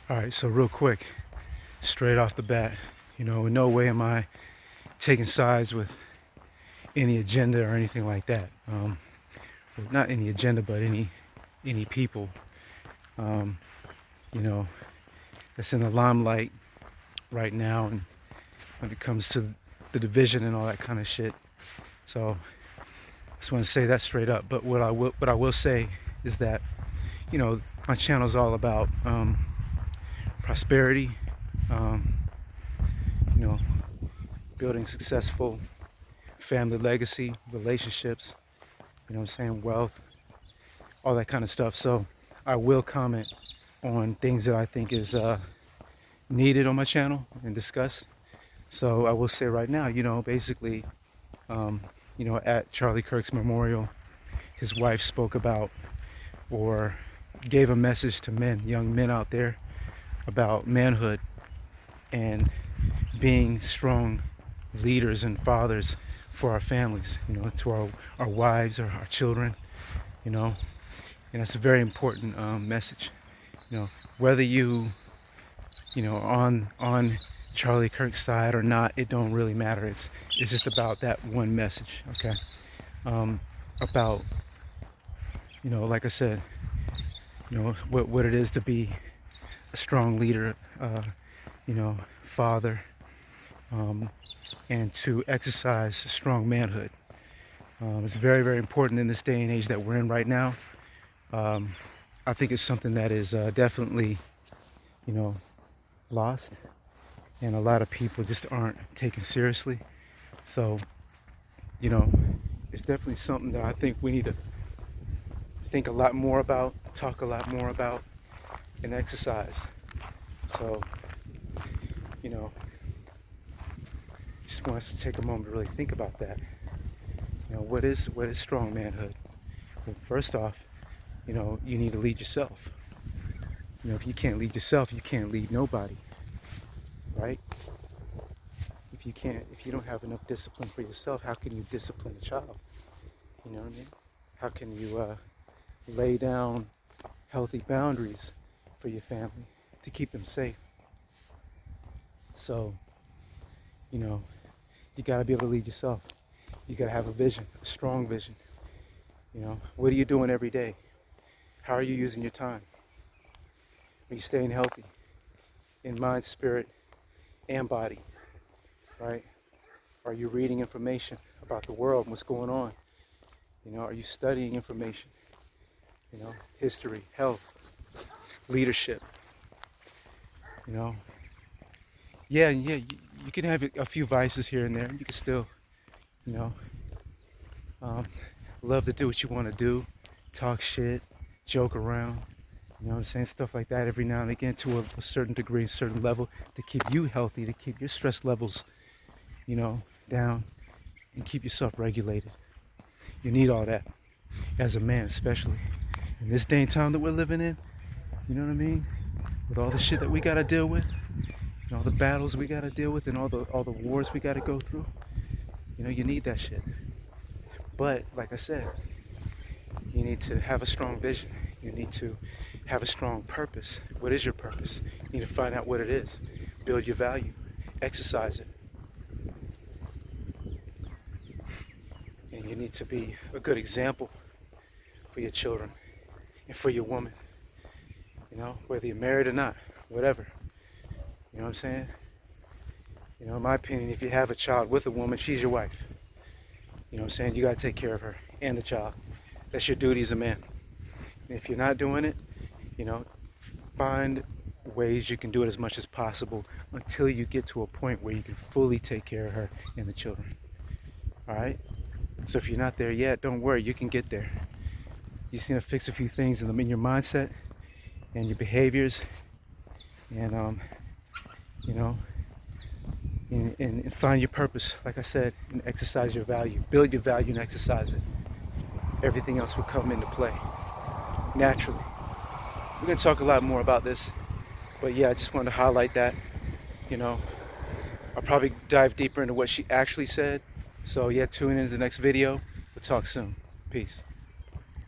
All right, so real quick, straight off the bat, in no way am I taking sides with any agenda or anything like that. Well, not any agenda, but any people, um, you know, that's in the limelight right now, and when it comes to the division and all that kind of shit. So I just want to say that straight up. But what I will say is that my channel is all about prosperity, um, you know, building successful family legacy, relationships, what I'm saying, wealth, all that kind of stuff. So I will comment on things that I think is needed on my channel and discuss. So I will say right now, basically, um, at Charlie Kirk's memorial, his wife spoke about or gave a message to men, young men out there, about manhood and being strong leaders and fathers for our families, to our wives or our children, and that's a very important message. Whether on Charlie Kirk's side or not, it don't really matter. It's just about that one message, okay? About, like I said, what it is to be a strong leader, father, and to exercise strong manhood. It's very, very important in this day and age that we're in right now. I think it's something that is definitely, lost, and a lot of people just aren't taken seriously. So, it's definitely something that I think we need to think a lot more about, talk a lot more about, and exercise. So, just want us to take a moment to really think about that. What is strong manhood? Well, first off, you need to lead yourself. If you can't lead yourself, you can't lead nobody, right? If you don't have enough discipline for yourself, how can you discipline a child? You know what I mean? How can you lay down healthy boundaries for your family to keep them safe? So, you got to be able to lead yourself. You got to have a vision, a strong vision. What are you doing every day? How are you using your time? Are you staying healthy in mind, spirit, and body, right? Are you reading information about the world and what's going on? Are you studying information? History, health, leadership. Yeah, you can have a few vices here and there. You can still, love to do what you want to do, talk shit, joke around. What I'm saying? Stuff like that every now and again to a certain degree, a certain level, to keep you healthy, to keep your stress levels, down, and keep yourself regulated. You need all that, as a man especially. In this day and time that we're living in, you know what I mean? With all the shit that we gotta deal with, and all the battles we gotta deal with, and all the wars we gotta go through, you need that shit. But like I said, you need to have a strong vision. You need to have a strong purpose. What is your purpose? You need to find out what it is. Build your value. Exercise it. And you need to be a good example for your children and for your woman. Whether you're married or not, whatever. You know what I'm saying? In my opinion, if you have a child with a woman, she's your wife. You know what I'm saying? You got to take care of her and the child. That's your duty as a man. And if you're not doing it, find ways you can do it as much as possible until you get to a point where you can fully take care of her and the children. All right? So if you're not there yet, don't worry, you can get there. You just need to fix a few things in your mindset and your behaviors, and and find your purpose, like I said, and exercise your value. Build your value and exercise it. Everything else will come into play naturally. We're going to talk a lot more about this, but yeah, I just wanted to highlight that. I'll probably dive deeper into what she actually said. So yeah, tune into the next video. We'll talk soon. Peace.